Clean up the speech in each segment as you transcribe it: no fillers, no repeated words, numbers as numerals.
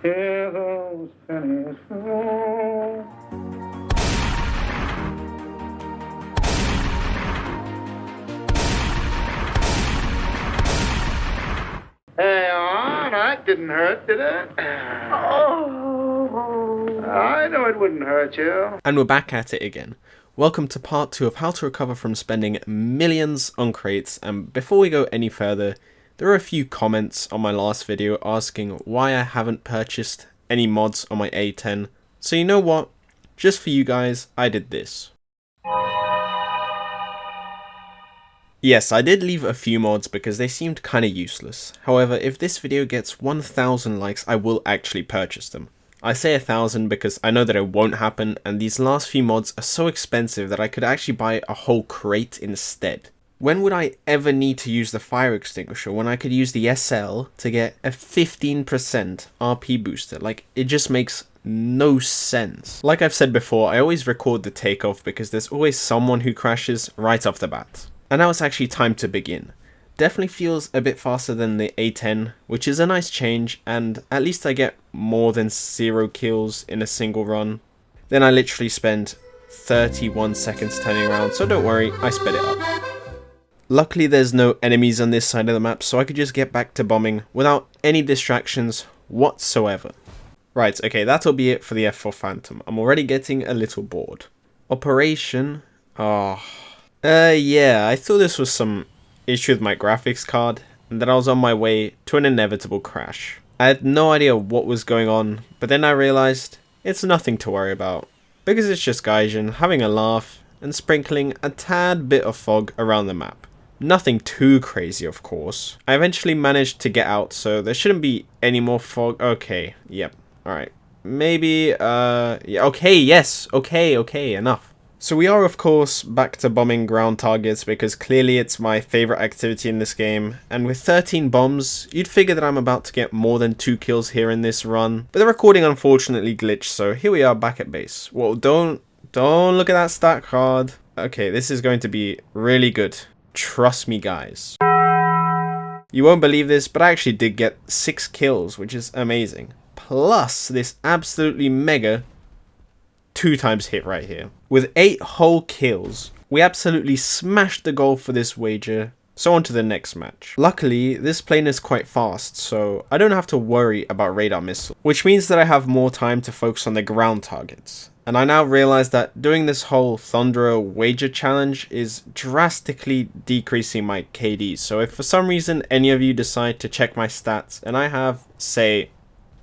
Hear those pennies fall. Hey, on, that didn't hurt, did it? Oh. I know it wouldn't hurt you. And we're back at it again. Welcome to part 2 of how to recover from spending millions on crates. And before we go any further, there are a few comments on my last video asking why I haven't purchased any mods on my A10. So you know what? Just for you guys, I did this. Yes, I did leave a few mods because they seemed kinda useless. However, if this video gets 1000 likes, I will actually purchase them. I say 1000 because I know that it won't happen, and these last few mods are so expensive that I could actually buy a whole crate instead. When would I ever need to use the fire extinguisher when I could use the SL to get a 15% RP booster? Like, it just makes no sense. Like I've said before, I always record the takeoff because there's always someone who crashes right off the bat. And now it's actually time to begin. Definitely feels a bit faster than the A10, which is a nice change, and at least I get more than 0 kills in a single run. Then I literally spend 31 seconds turning around, so don't worry, I sped it up. Luckily there's no enemies on this side of the map, so I could just get back to bombing without any distractions whatsoever. Right, okay, that'll be it for the F4 Phantom. I'm already getting a little bored. Operation... yeah, I thought this was some issue with my graphics card, and that I was on my way to an inevitable crash. I had no idea what was going on, but then I realized it's nothing to worry about, because it's just Gaijin having a laugh and sprinkling a tad bit of fog around the map. Nothing too crazy, of course. I eventually managed to get out, so there shouldn't be any more fog. Okay, yep, alright. Maybe, yeah, okay, yes, okay, enough. So we are of course back to bombing ground targets because clearly it's my favourite activity in this game, and with 13 bombs you'd figure that I'm about to get more than 2 kills here in this run, but the recording unfortunately glitched, so here we are back at base. Well, don't look at that stat card. Okay, this is going to be really good. Trust me guys. You won't believe this, but I actually did get 6 kills, which is amazing. Plus this absolutely mega 2 times hit right here. With 8 whole kills, we absolutely smashed the goal for this wager, so on to the next match. Luckily, this plane is quite fast, so I don't have to worry about radar missiles, which means that I have more time to focus on the ground targets. And I now realize that doing this whole Thunderer wager challenge is drastically decreasing my KD, so if for some reason any of you decide to check my stats and I have, say,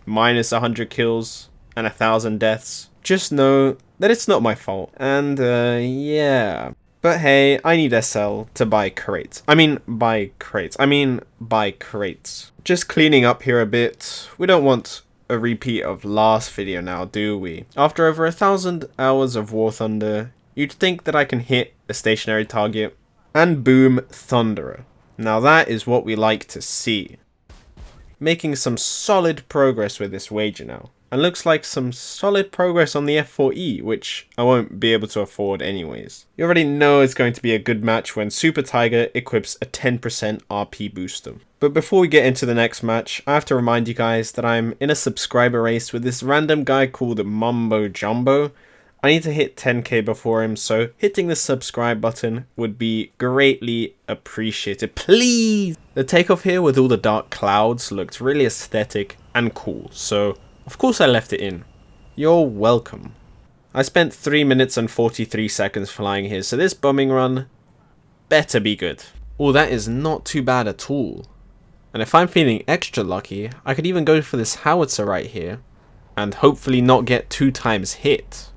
minus 100 kills and 1000 deaths, just know that it's not my fault. And yeah. But hey, I need SL to buy crates. Buy crates. Just cleaning up here a bit. We don't want a repeat of last video now, do we? After over 1000 hours of War Thunder, you'd think that I can hit a stationary target and boom, Thunderer. Now that is what we like to see. Making some solid progress with this wager now. And looks like some solid progress on the F4E, which I won't be able to afford anyways. You already know it's going to be a good match when Super Tiger equips a 10% RP booster. But before we get into the next match, I have to remind you guys that I'm in a subscriber race with this random guy called Mumbo Jumbo. I need to hit 10k before him, so hitting the subscribe button would be greatly appreciated. Please! The takeoff here with all the dark clouds looked really aesthetic and cool, so of course I left it in. You're welcome. I spent 3 minutes and 43 seconds flying here, so this bombing run better be good. Oh, that is not too bad at all. And if I'm feeling extra lucky, I could even go for this howitzer right here and hopefully not get 2 times hit.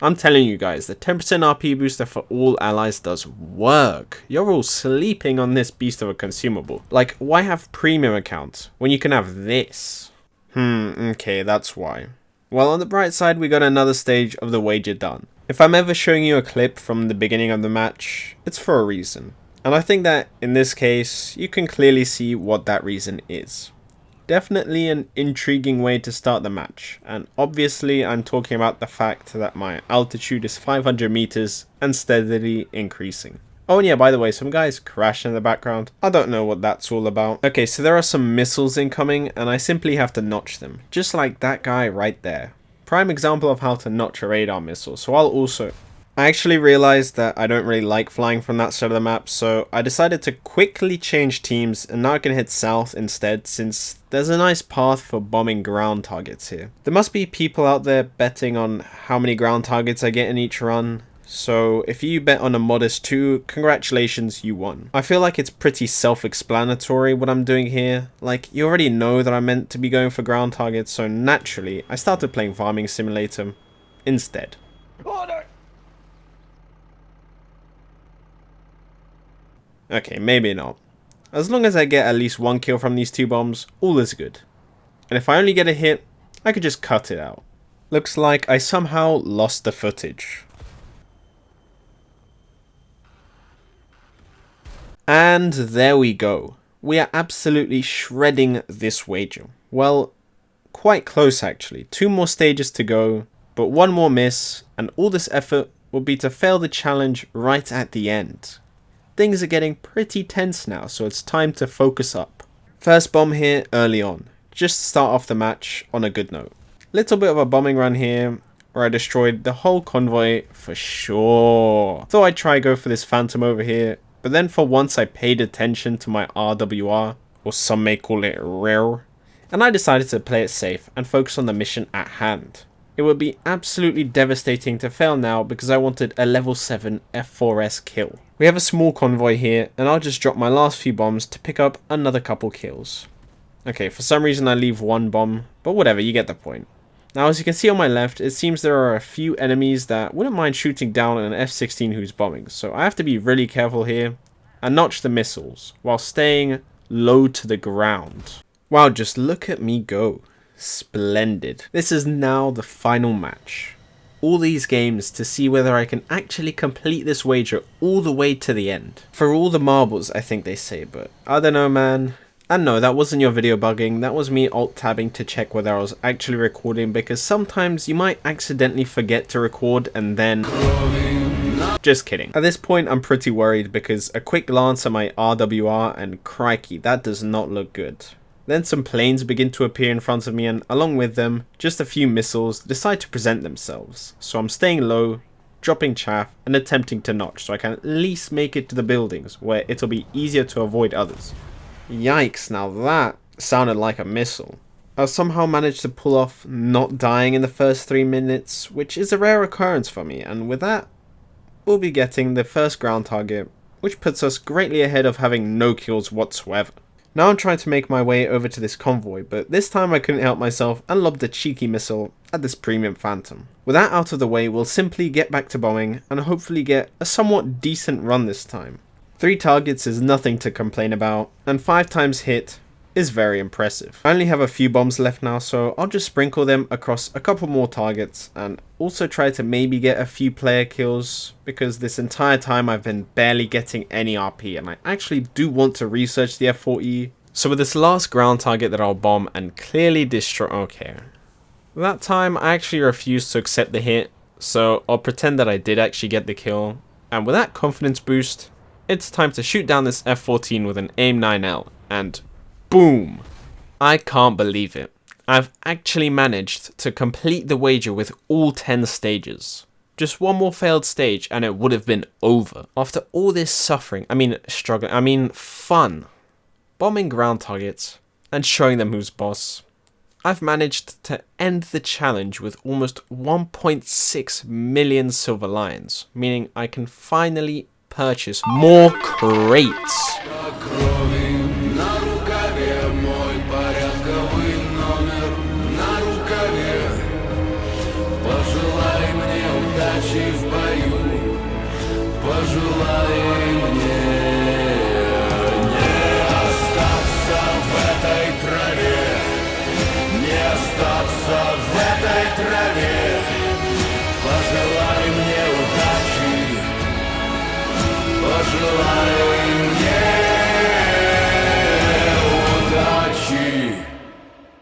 I'm telling you guys, the 10% RP booster for all allies does work. You're all sleeping on this beast of a consumable. Like, why have premium accounts when you can have this? Okay, that's why. Well, on the bright side, we got another stage of the wager done. If I'm ever showing you a clip from the beginning of the match, it's for a reason. And I think that, in this case, you can clearly see what that reason is. Definitely an intriguing way to start the match, and obviously I'm talking about the fact that my altitude is 500 meters and steadily increasing. Oh, and yeah, by the way, some guys crashed in the background. I don't know what that's all about. Okay, so there are some missiles incoming, and I simply have to notch them. Just like that guy right there. Prime example of how to notch a radar missile. So I actually realized that I don't really like flying from that side of the map, so I decided to quickly change teams, and now I can head south instead, since there's a nice path for bombing ground targets here. There must be people out there betting on how many ground targets I get in each run. So if you bet on a modest 2, congratulations, you won. I feel like it's pretty self-explanatory what I'm doing here. Like, you already know that I'm meant to be going for ground targets, so naturally, I started playing Farming Simulator instead. Order! Okay, maybe not. As long as I get at least 1 kill from these 2 bombs, all is good. And if I only get a hit, I could just cut it out. Looks like I somehow lost the footage. And there we go. We are absolutely shredding this wager. Well, quite close actually. 2 more stages to go, but 1 more miss, and all this effort will be to fail the challenge right at the end. Things are getting pretty tense now, so it's time to focus up. First bomb here early on, just to start off the match on a good note. Little bit of a bombing run here, where I destroyed the whole convoy for sure. Thought I'd try go for this phantom over here, but then for once I paid attention to my RWR, or some may call it RER, and I decided to play it safe and focus on the mission at hand. It would be absolutely devastating to fail now because I wanted a level 7 F4S kill. We have a small convoy here, and I'll just drop my last few bombs to pick up another couple kills. Okay, for some reason I leave 1 bomb, but whatever, you get the point. Now as you can see on my left, it seems there are a few enemies that wouldn't mind shooting down an F-16 who's bombing, so I have to be really careful here and notch the missiles while staying low to the ground. Wow, just look at me go. Splendid. This is now the final match. All these games to see whether I can actually complete this wager all the way to the end. For all the marbles, I think they say, but I don't know, man. And no, that wasn't your video bugging, that was me alt-tabbing to check whether I was actually recording, because sometimes you might accidentally forget to record and then... Just kidding. At this point I'm pretty worried because a quick glance at my RWR and crikey, that does not look good. Then some planes begin to appear in front of me, and along with them, just a few missiles decide to present themselves. So I'm staying low, dropping chaff, and attempting to notch so I can at least make it to the buildings where it'll be easier to avoid others. Yikes, now that sounded like a missile. I somehow managed to pull off not dying in the first 3 minutes, which is a rare occurrence for me, and with that, we'll be getting the first ground target, which puts us greatly ahead of having no kills whatsoever. Now I'm trying to make my way over to this convoy, but this time I couldn't help myself and lobbed a cheeky missile at this premium phantom. With that out of the way, we'll simply get back to bombing and hopefully get a somewhat decent run this time. 3 targets is nothing to complain about, and 5 times hit is very impressive. I only have a few bombs left now, so I'll just sprinkle them across a couple more targets and also try to maybe get a few player kills, because this entire time I've been barely getting any RP and I actually do want to research the F4E. So with this last ground target that I'll bomb and clearly destroy... Okay. That time I actually refused to accept the hit, so I'll pretend that I did actually get the kill. And with that confidence boost, it's time to shoot down this F-14 with an AIM-9L, and boom! I can't believe it. I've actually managed to complete the wager with all 10 stages. Just 1 more failed stage and it would have been over. After all this suffering, fun, bombing ground targets, and showing them who's boss, I've managed to end the challenge with almost 1.6 million silver lions, meaning I can finally purchase more crates. Пожелай мне удачи, пожелай